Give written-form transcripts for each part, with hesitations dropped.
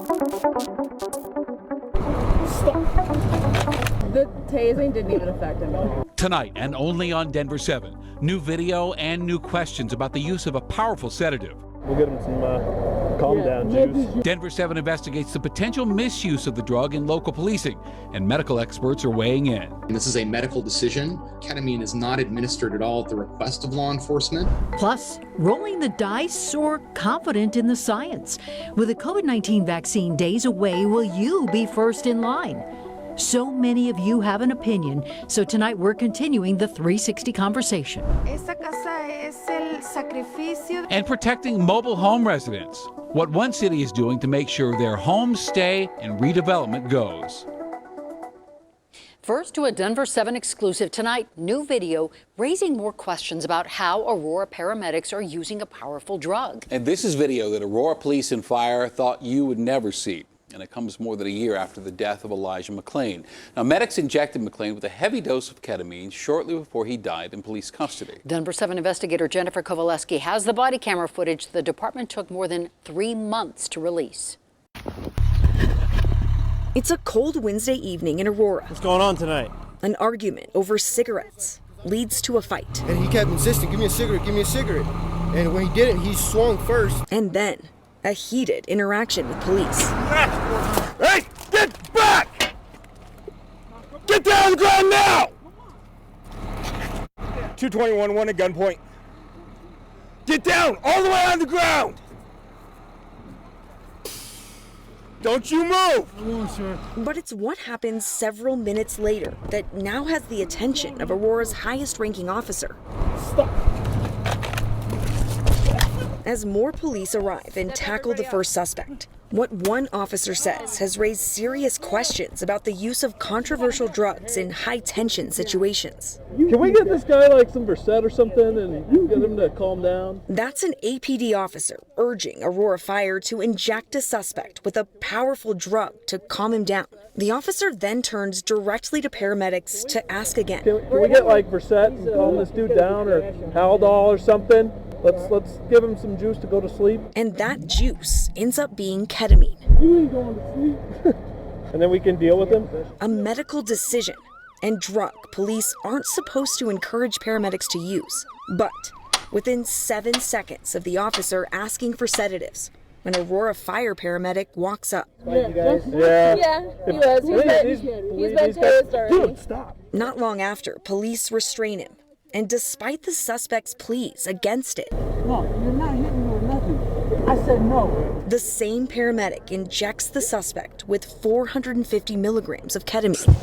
The tasing didn't even affect him. Tonight, and only on Denver7, new video and new questions about the use of a powerful sedative. We'll get him some calm down juice. Denver7 investigates the potential misuse of the drug in local policing, and medical experts are weighing in. This is a medical decision. Ketamine is not administered at all at the request of law enforcement. Plus, rolling the dice or confident in the science. With the COVID-19 vaccine days away, will you be first in line? So many of you have an opinion, so tonight we're continuing the 360 conversation. And protecting mobile home residents. What one city is doing to make sure their homestay and redevelopment goes. First to a Denver7 exclusive tonight, new video raising more questions about how Aurora paramedics are using a powerful drug. And this is video that Aurora Police and Fire thought you would never see. And it comes more than a year after the death of Elijah McClain. Now, medics injected McClain with a heavy dose of ketamine shortly before he died in police custody. Denver7 investigator Jennifer Kowaleski has the body camera footage the department took more than 3 months to release. It's a cold Wednesday evening in Aurora. What's going on tonight? An argument over cigarettes leads to a fight. And he kept insisting, give me a cigarette, give me a cigarette. And when he didn't, he swung first. And then a heated interaction with police. Hey, get back! Get down on the ground now! 221-1 at gunpoint. Get down, all the way on the ground! Don't you move! But it's what happens several minutes later that now has the attention of Aurora's highest-ranking officer. Stop! As more police arrive and tackle the first suspect, what one officer says has raised serious questions about the use of controversial drugs in high-tension situations. Can we get this guy like some Versed or something and get him to calm down? That's an APD officer urging Aurora Fire to inject a suspect with a powerful drug to calm him down. The officer then turns directly to paramedics to ask again. Can we get like Versed and calm this dude down, or Haldol or something? Let's give him some juice to go to sleep. And that juice ends up being ketamine. You ain't going to sleep. And then we can deal with him? A medical decision and drug police aren't supposed to encourage paramedics to use. But within 7 seconds of the officer asking for sedatives, an Aurora Fire paramedic walks up. Yeah, he was. He's been tased already. Dude, stop. Not long after, police restrain him. And despite the suspect's pleas against it, no, you're not hitting me with nothing. I said no. The same paramedic injects the suspect with 450 milligrams of ketamine.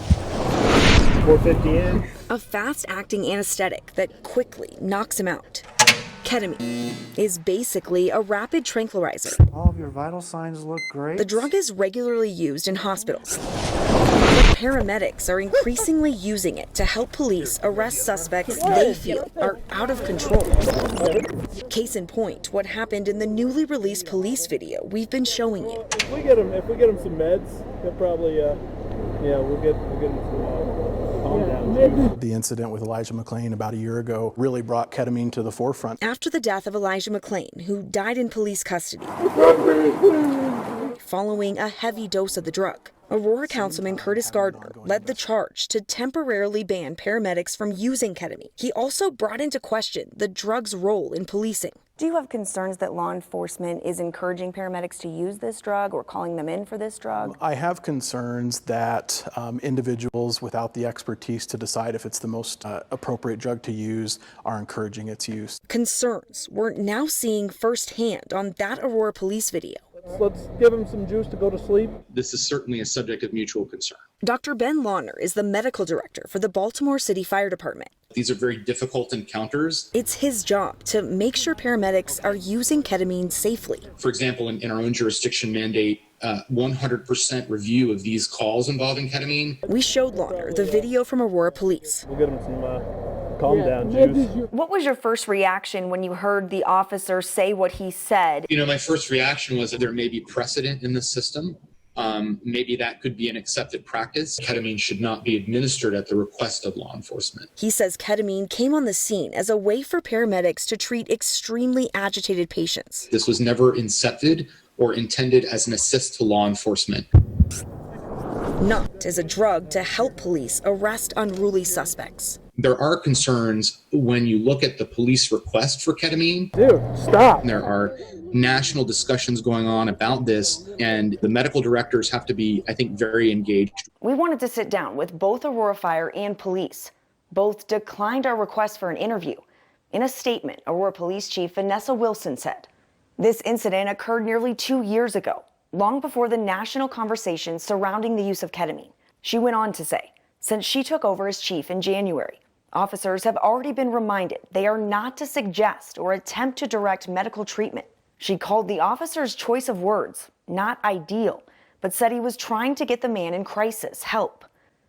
450 in. A fast-acting anesthetic that quickly knocks him out. Ketamine is basically a rapid tranquilizer. All of your vital signs look great. The drug is regularly used in hospitals. But paramedics are increasingly using it to help police arrest suspects they feel are out of control. Case in point, what happened in the newly released police video we've been showing you. If we get him some meds, he'll probably, we'll get him some calm down. The incident with Elijah McClain about a year ago really brought ketamine to the forefront. After the death of Elijah McClain, who died in police custody, following a heavy dose of the drug, Aurora Councilman Curtis Gardner led the charge to temporarily ban paramedics from using ketamine. He also brought into question the drug's role in policing. Do you have concerns that law enforcement is encouraging paramedics to use this drug or calling them in for this drug? I have concerns that individuals without the expertise to decide if it's the most appropriate drug to use are encouraging its use. Concerns we're now seeing firsthand on that Aurora police video. Let's give him some juice to go to sleep. This is certainly a subject of mutual concern. Dr. Ben Lawner is the medical director for the Baltimore City Fire Department. These are very difficult encounters. It's his job to make sure paramedics are using ketamine safely. For example, in our own jurisdiction mandate, 100% review of these calls involving ketamine. We showed Lawner the video from Aurora Police. We'll get him some calm down juice. What was your first reaction when you heard the officer say what he said? My first reaction was that there may be precedent in the system. Maybe that could be an accepted practice. Ketamine should not be administered at the request of law enforcement. He says ketamine came on the scene as a way for paramedics to treat extremely agitated patients. This was never incepted or intended as an assist to law enforcement. Not as a drug to help police arrest unruly suspects. There are concerns when you look at the police request for ketamine. Dude, stop. There are national discussions going on about this, and the medical directors have to be, I think, very engaged. We wanted to sit down with both Aurora Fire and police. Both declined our request for an interview. In a statement, Aurora Police Chief Vanessa Wilson said, "This incident occurred nearly 2 years ago, long before the national conversation surrounding the use of ketamine." She went on to say, since she took over as chief in January, officers have already been reminded they are not to suggest or attempt to direct medical treatment. She called the officer's choice of words not ideal, but said he was trying to get the man in crisis help.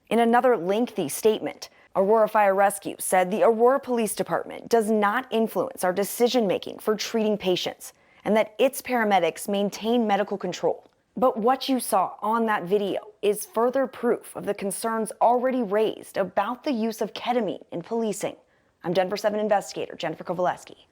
In another lengthy statement, Aurora Fire Rescue said the Aurora Police Department does not influence our decision-making for treating patients and that its paramedics maintain medical control. But what you saw on that video is further proof of the concerns already raised about the use of ketamine in policing. I'm Denver7 investigator Jennifer Kowaleski.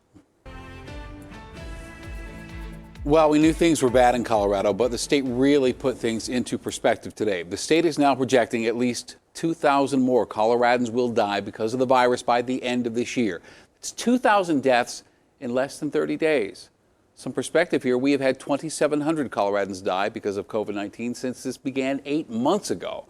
Well, we knew things were bad in Colorado, but the state really put things into perspective today. The state is now projecting at least 2,000 more Coloradans will die because of the virus by the end of this year. It's 2,000 deaths in less than 30 days. Some perspective here, we have had 2,700 Coloradans die because of COVID-19 since this began 8 months ago.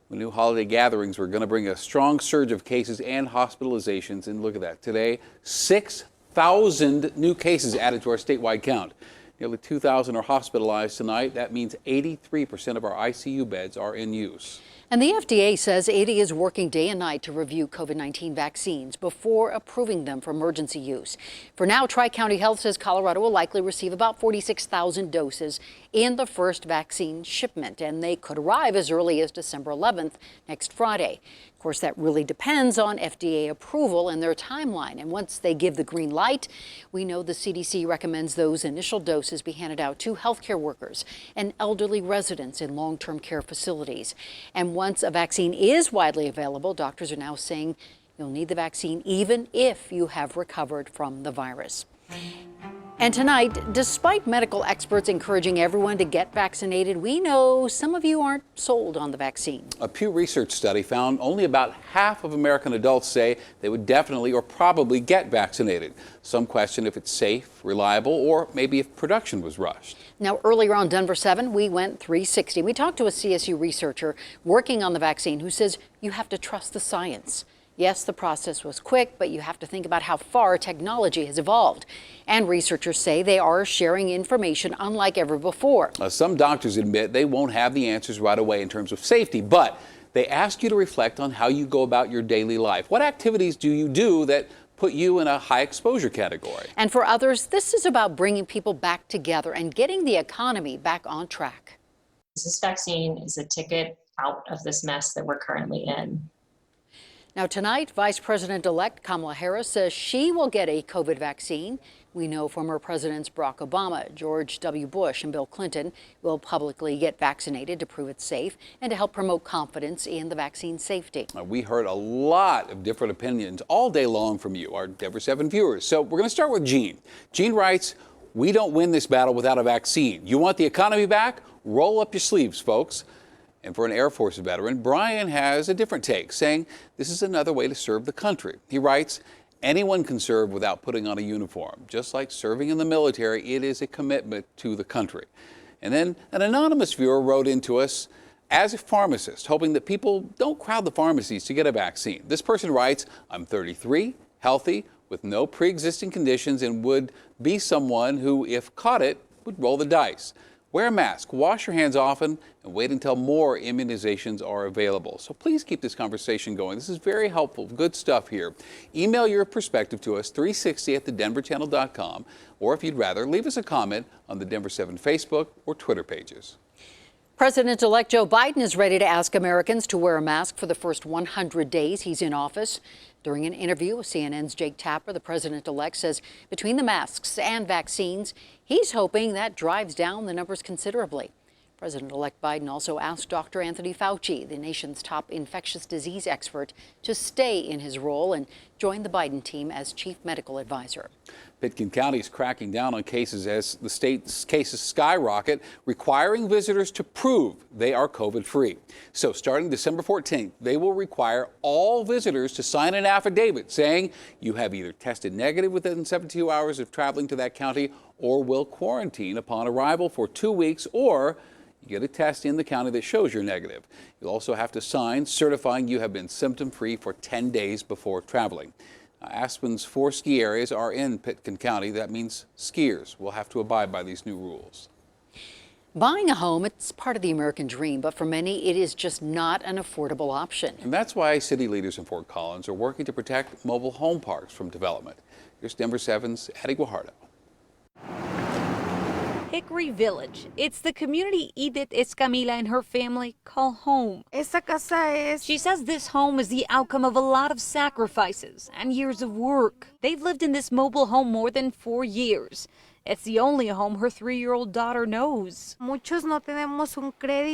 We knew holiday gatherings were going to bring a strong surge of cases and hospitalizations, and look at that. Today, 6,000 new cases added to our statewide count. Nearly 2,000 are hospitalized tonight. That means 83% of our ICU beds are in use. And the FDA says it is working day and night to review COVID-19 vaccines before approving them for emergency use. For now, Tri-County Health says Colorado will likely receive about 46,000 doses in the first vaccine shipment, and they could arrive as early as December 11th, next Friday. Of course, that really depends on FDA approval and their timeline. And once they give the green light, we know the CDC recommends those initial doses be handed out to healthcare workers and elderly residents in long-term care facilities. And once a vaccine is widely available, doctors are now saying you'll need the vaccine even if you have recovered from the virus. And tonight, despite medical experts encouraging everyone to get vaccinated, we know some of you aren't sold on the vaccine. A Pew Research study found only about half of American adults say they would definitely or probably get vaccinated. Some question if it's safe, reliable, or maybe if production was rushed. Now, earlier on Denver7, we went 360. We talked to a CSU researcher working on the vaccine who says you have to trust the science. Yes, the process was quick, but you have to think about how far technology has evolved. And researchers say they are sharing information unlike ever before. Some doctors admit they won't have the answers right away in terms of safety, but they ask you to reflect on how you go about your daily life. What activities do you do that put you in a high exposure category? And for others, this is about bringing people back together and getting the economy back on track. This vaccine is a ticket out of this mess that we're currently in. Now tonight, Vice President-elect Kamala Harris says she will get a COVID vaccine. We know former Presidents Barack Obama, George W. Bush, and Bill Clinton will publicly get vaccinated to prove it's safe and to help promote confidence in the vaccine safety. We heard a lot of different opinions all day long from you, our Denver7 viewers. So we're going to start with Jean. Jean writes, "We don't win this battle without a vaccine. You want the economy back? Roll up your sleeves, folks." And for an Air Force veteran, Brian has a different take, saying this is another way to serve the country. He writes, "Anyone can serve without putting on a uniform. Just like serving in the military, it is a commitment to the country." And then an anonymous viewer wrote into us, "As a pharmacist, hoping that people don't crowd the pharmacies to get a vaccine." This person writes, "I'm 33, healthy, with no pre-existing conditions, and would be someone who, if caught it, would roll the dice. Wear a mask, wash your hands often, and wait until more immunizations are available." So please keep this conversation going. This is very helpful, good stuff here. Email your perspective to us, 360@thedenverchannel.com, or if you'd rather, leave us a comment on the Denver7 Facebook or Twitter pages. President-elect Joe Biden is ready to ask Americans to wear a mask for the first 100 days he's in office. During an interview with CNN's Jake Tapper, the president-elect says between the masks and vaccines, he's hoping that drives down the numbers considerably. President-elect Biden also asked Dr. Anthony Fauci, the nation's top infectious disease expert, to stay in his role and join the Biden team as chief medical advisor. Pitkin County is cracking down on cases as the state's cases skyrocket, requiring visitors to prove they are COVID-free. So starting December 14th, they will require all visitors to sign an affidavit saying you have either tested negative within 72 hours of traveling to that county or will quarantine upon arrival for 2 weeks, or you get a test in the county that shows you're negative. You'll also have to sign certifying you have been symptom-free for 10 days before traveling. Aspen's 4 ski areas are in Pitkin County. That means skiers will have to abide by these new rules. Buying a home, it's part of the American dream, but for many, it is just not an affordable option. And that's why city leaders in Fort Collins are working to protect mobile home parks from development. Here's Denver7's Addie Guajardo. Hickory Village. It's the community Edith Escamilla and her family call home. She says this home is the outcome of a lot of sacrifices and years of work. They've lived in this mobile home more than 4 years. It's the only home her 3-year-old daughter knows.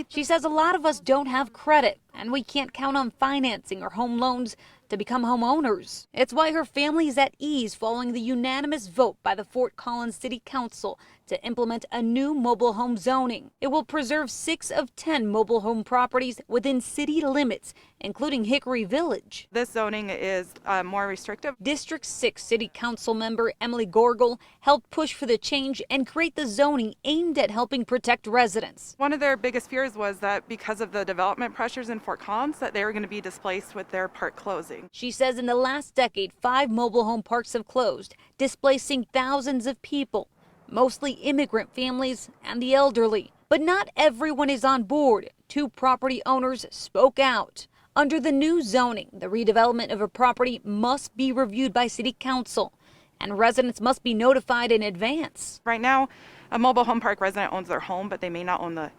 She says a lot of us don't have credit, and we can't count on financing or home loans to become homeowners. It's why her family is at ease following the unanimous vote by the Fort Collins City Council to implement a new mobile home zoning. It will preserve 6 of 10 mobile home properties within city limits, including Hickory Village. This zoning is more restrictive. District 6 City Council member Emily Gorgel helped push for the change and create the zoning aimed at helping protect residents. One of their biggest fears was that because of the development pressures in Fort Collins, that they were going to be displaced with their park closing. She says in the last decade, 5 mobile home parks have closed, displacing thousands of people, mostly immigrant families and the elderly. But not everyone is on board. 2 property owners spoke out. Under the new zoning, the redevelopment of a property must be reviewed by City Council, and residents must be notified in advance. Right now, a mobile home park resident owns their home, but they may not own the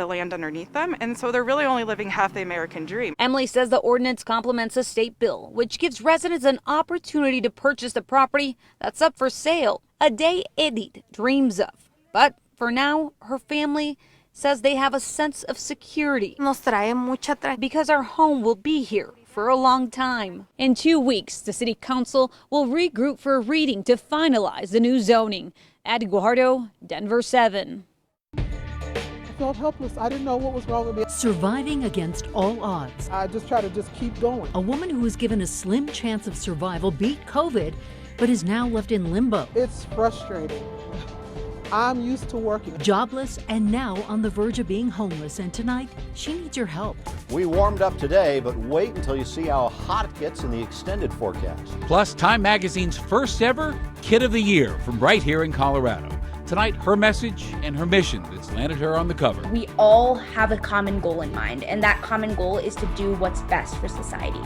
land underneath them, and so they're really only living half the American dream. Emily says the ordinance complements a state bill, which gives residents an opportunity to purchase the property that's up for sale, a day Edith dreams of. But for now, her family says they have a sense of security because our home will be here for a long time. In 2 weeks, the City Council will regroup for a reading to finalize the new zoning. Addie Guajardo, Denver 7. I felt helpless. I didn't know what was wrong with me. Surviving against all odds. I just try to keep going. A woman who was given a slim chance of survival beat COVID, but is now left in limbo. It's frustrating. I'm used to working. Jobless and now on the verge of being homeless, and tonight she needs your help. We warmed up today, but wait until you see how hot it gets in the extended forecast. Plus, Time Magazine's first ever Kid of the Year from right here in Colorado. Tonight, her message and her mission that's landed her on the cover. We all have a common goal in mind, and that common goal is to do what's best for society.